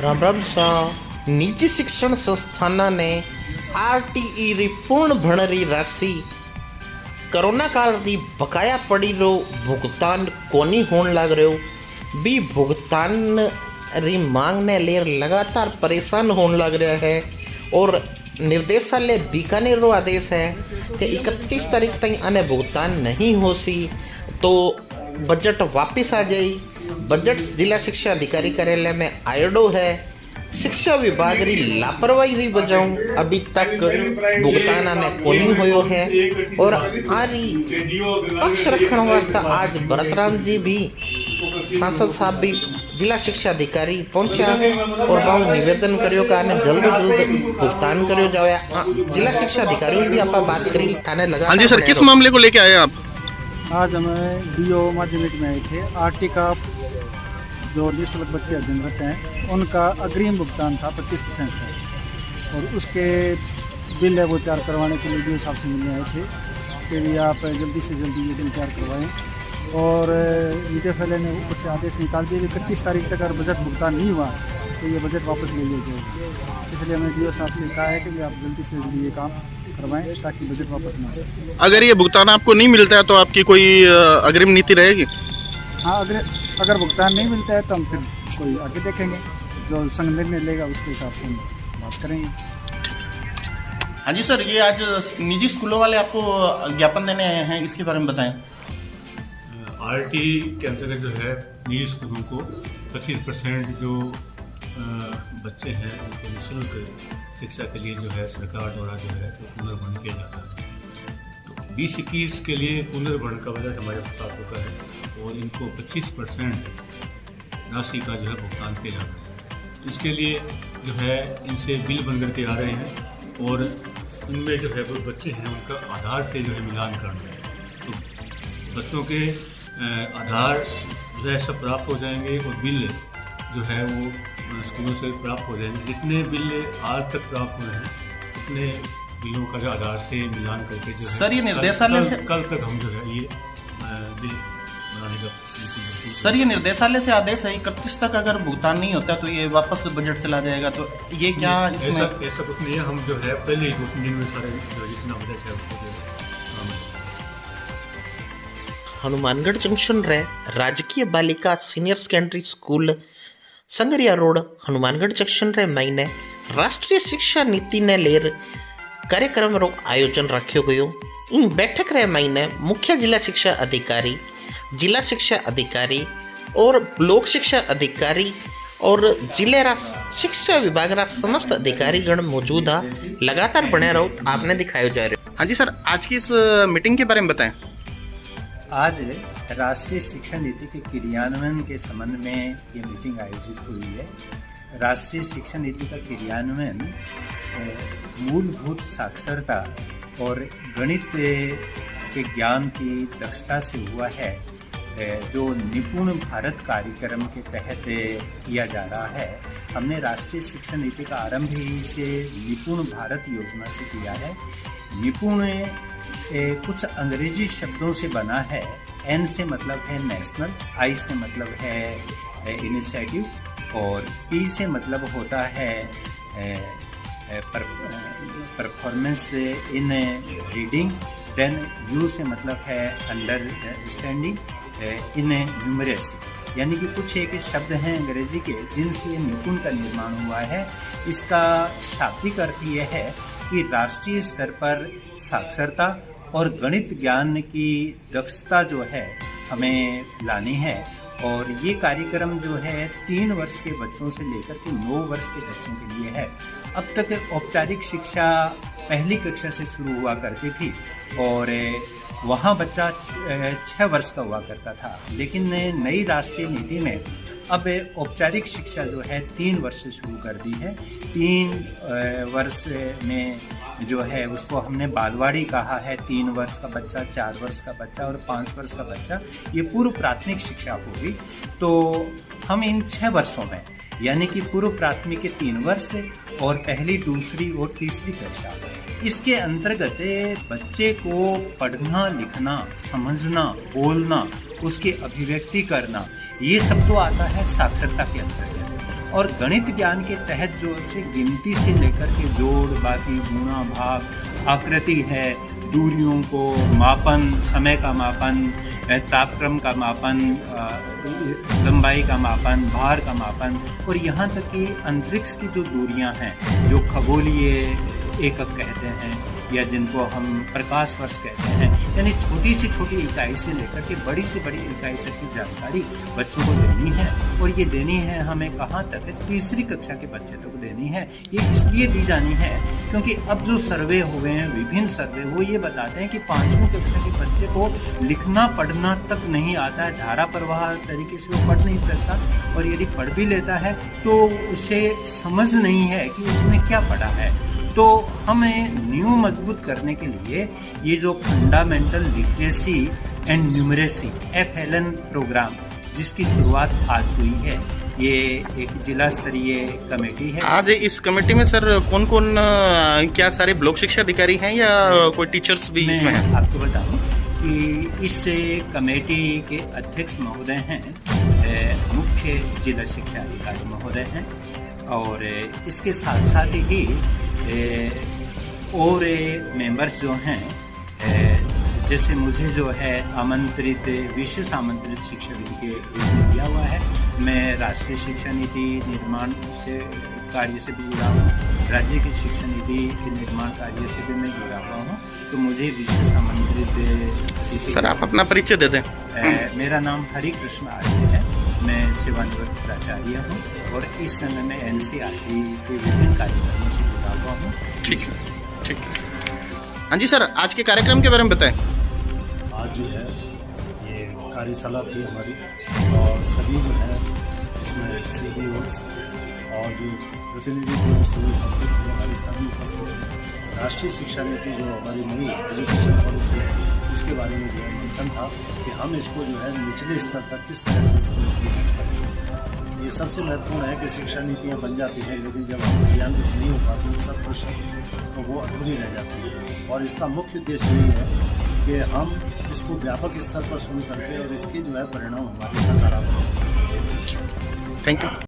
રામ નિજી શિક્ષણ સંસ્થાનાને આરટીઈ પૂર્ણ ભણરી રાશि कोरोना काल री बकाया पड़ी रो भुगतान कोनी होने लग रहो भी भुगतान री मांग ने लेर लगातार परेशान होने लग रहा है। और निर्देशालय बीकानेर रो आदेश है कि 31 तारीख तक आने भुगतान नहीं हो सी तो बजट वापस आ जाए। बजट जिला शिक्षा अधिकारी कार्यालय में आयोडो है। शिक्षा विभाग री लापरवाही री वजह अभी तक भुगतान आने कोनी होयो है। और आरी पक्ष रखने वास्ते आज भरतराम जी भी सांसद साहब भी जिला शिक्षा अधिकारी पहुंचा और वह निवेदन करियो कि आने जल्द भुगतान करियो जावे। जिला शिक्षा अधिकारी भी आप बात करी थाने लगा। हाँ जी सर, किस मामले को लेके आए आप? आज हमें डीओ माध्यमिक में आए थे। आरटी का जो निःशुल्क बच्चे अध्ययन करते हैं उनका अग्रिम भुगतान था 25% का, और उसके बिल है वो तैयार करवाने के लिए डीओ साहब से मिलने आए थे कि भी आप जल्दी से जल्दी ये बिल तैयार करवाएं। और यूडीएफएलए ने ऊपर से आदेश निकाल दिया कि 31 तारीख तक अगर बजट भुगतान नहीं हुआ तो ये बजट वापस ले लिया जाएगा। इसलिए हमने डीओ साहब से कहा है कि आप जल्दी से जल्दी ये काम करवाएं ताकि बजट वापस ना आए। अगर ये भुगतान आपको नहीं मिलता है तो आपकी कोई अग्रिम नीति रहेगी? हाँ, अगर भुगतान नहीं मिलता है तो हम फिर कोई आगे देखेंगे, जो संघ निर्णय लेगा उसके हिसाब से हम बात करेंगे। हाँ जी सर, ये आज निजी स्कूलों वाले आपको ज्ञापन देने आए हैं, इसके बारे में बताएं। आरटी के अंतर्गत जो है निजी स्कूलों को 25% जो बच्चे हैं उनको निःशुल्क शिक्षा के लिए जो है सरकार द्वारा जो है तो पुनर्भरण किया जाता है। तो 20-21 के लिए पुनर्भरण का बजट हमारे पास होता है और इनको 25% राशि का जो है भुगतान किया जाता है। तो इसके लिए जो है इनसे बिल बन करके आ रहे हैं और उनमें जो है वो बच्चे हैं उनका आधार से जो है मिलान करना है। तो बच्चों के आधार जो है सब प्राप्त हो जाएंगे और बिल जो है वो स्कूलों से प्राप्त हो जाएंगे। जितने बिल आज तक प्राप्त हुए हैं उतने बिलों का जो आधार से मिलान करके जो है सर ये निर्देशालय से कल तक हम जो है ये बिल बनाने का। सर ये निर्देशालय से आदेश है 31 तक अगर भुगतान नहीं होता तो ये वापस बजट चला जाएगा, तो ये क्या इसमें ऐसा कुछ नहीं है। हम जो है पहले ही 2-3 दिन में सारे जितना बजट है उसको हनुमानगढ़ जंक्शन रे राजकीय बालिका senior secondary school Sangaria road Hanumangarh junction रे महीने राष्ट्रीय शिक्षा नीति ने लेर कार्यक्रम रो आयोजन रखो गयो। इन बैठक रे महीने मुख्य जिला शिक्षा अधिकारी और ब्लॉक शिक्षा अधिकारी और जिले रा शिक्षा विभाग रा समस्त अधिकारीगण मौजूद है। लगातार बने रहो, आपने दिखाया जा रहे हो। हाँ जी सर, आज की इस मीटिंग के बारे में बताएं। आज राष्ट्रीय शिक्षा नीति के क्रियान्वयन के संबंध में ये मीटिंग आयोजित हुई है। राष्ट्रीय शिक्षा नीति का क्रियान्वयन मूलभूत साक्षरता और गणित के ज्ञान की दक्षता से हुआ है, जो निपुण भारत कार्यक्रम के तहत किया जा रहा है। हमने राष्ट्रीय शिक्षा नीति का आरंभ ही से निपुण भारत योजना से किया है। निपुण कुछ अंग्रेजी शब्दों से बना है। एन से मतलब है नेशनल, आई से मतलब है इनिशिएटिव, और पी से मतलब होता है performance in reading, then you से मतलब है अंडरस्टैंडिंग इन न्यूमरेसी। यानी कि कुछ एक शब्द हैं अंग्रेजी के जिनसे ये निपुण का निर्माण हुआ है। इसका शाब्दिक अर्थ ये है कि राष्ट्रीय स्तर पर साक्षरता और गणित ज्ञान की दक्षता जो है हमें लानी है। और ये कार्यक्रम जो है 3 वर्ष के बच्चों से लेकर के 9 वर्ष के बच्चों के लिए है। अब तक औपचारिक शिक्षा पहली कक्षा से शुरू हुआ करती थी और वहाँ बच्चा 6 वर्ष का हुआ करता था, लेकिन नई राष्ट्रीय नीति में अब औपचारिक शिक्षा जो है 3 वर्ष से शुरू कर दी है। 3 वर्ष में जो है उसको हमने बालवाड़ी कहा है। 3 वर्ष का बच्चा, 4 वर्ष का बच्चा और 5 वर्ष का बच्चा, ये पूर्व प्राथमिक शिक्षा होगी। तो हम इन 6 वर्षों में यानी कि पूर्व प्राथमिक के 3 वर्ष और पहली, दूसरी और तीसरी कक्षा, इसके अंतर्गत बच्चे को पढ़ना, लिखना, समझना, बोलना, उसकी अभिव्यक्ति करना, ये सब तो आता है साक्षरता के अंतर्गत। और गणित ज्ञान के तहत जो से गिनती से लेकर के जोड़, बाकी, गुणा, भाग, आकृति है, दूरियों को मापन, समय का मापन, तापक्रम का मापन, लंबाई का मापन, भार का मापन, और यहाँ तक कि अंतरिक्ष की जो दूरियाँ हैं, जो खगोलीय एकक कहते हैं या जिनको हम प्रकाश वर्ष कहते हैं, यानी छोटी से छोटी इकाई से लेकर के बड़ी से बड़ी इकाई तक की जानकारी बच्चों को देनी है। और ये देनी है हमें कहाँ तक है, तीसरी कक्षा के बच्चे तक देनी है। ये इसलिए दी जानी है क्योंकि अब जो सर्वे हुए हैं, विभिन्न सर्वे, वो ये बताते हैं कि 5वीं कक्षा के बच्चे को लिखना पढ़ना तक नहीं आता है, धारा प्रवाह तरीके से वो पढ़ नहीं सकता, और यदि पढ़ भी लेता है तो उसे समझ नहीं है कि उसने क्या पढ़ा है। तो हमें न्यू मजबूत करने के लिए ये जो fundamental literacy and numeracy FLN program, जिसकी शुरुआत आज हुई है, ये एक जिला स्तरीय कमेटी है। आज इस कमेटी में सर कौन कौन क्या सारे ब्लॉक शिक्षा अधिकारी हैं या कोई टीचर्स भी इसमें हैं? मैं आपको बताऊं कि इस कमेटी के अध्यक्ष महोदय हैं, मुख्य जिला शिक्षा अधिकारी महोदय हैं, और इसके साथ साथ ही और मेंबर्स जो हैं, जैसे मुझे जो है आमंत्रित, विशेष आमंत्रित शिक्षक के रूप में दिया हुआ है। मैं राष्ट्रीय शिक्षा नीति निर्माण से कार्य से भी जुड़ा हूँ, राज्य की शिक्षा नीति के निर्माण कार्य से भी मैं जुड़ा हुआ हूँ, तो मुझे विशेष आमंत्रित। सर आप अपना परिचय दे दें। मेरा नाम हरि कृष्ण आर्य है, मैं सेवानिवृत्त प्राचार्य हूँ और इस समय में NCERT के विभिन्न कार्यक्रमों से जुड़ा हुआ हूँ। ठीक है, ठीक है। हाँ जी सर, आज के कार्यक्रम के बारे में बताएं। आज जो है ये कार्यशाला थी हमारी, और सभी जो है इसमें CDOs और जो प्रतिनिधि थे वो सभी उपस्थित थे, हमारी सभी उपस्थित थे। राष्ट्रीय शिक्षा नीति जो हमारी नई एजुकेशन पॉलिसी है, उसके बारे में जो है मंथन था कि हम इसको जो है निचले स्तर तक किस तरह से इसको इम्प्लीमेंट करें। ये सबसे महत्वपूर्ण है कि शिक्षा नीतियाँ बन जाती हैं, लेकिन जब हम क्रियान्वित नहीं हो पाते सब कुछ, तो वो अधूरी रह जाती है। और इसका मुख्य उद्देश्य यही है कि हम इसको व्यापक स्तर पर शुरू करके और इसके जो है परिणाम हमारे सकारात्मक। Thank you.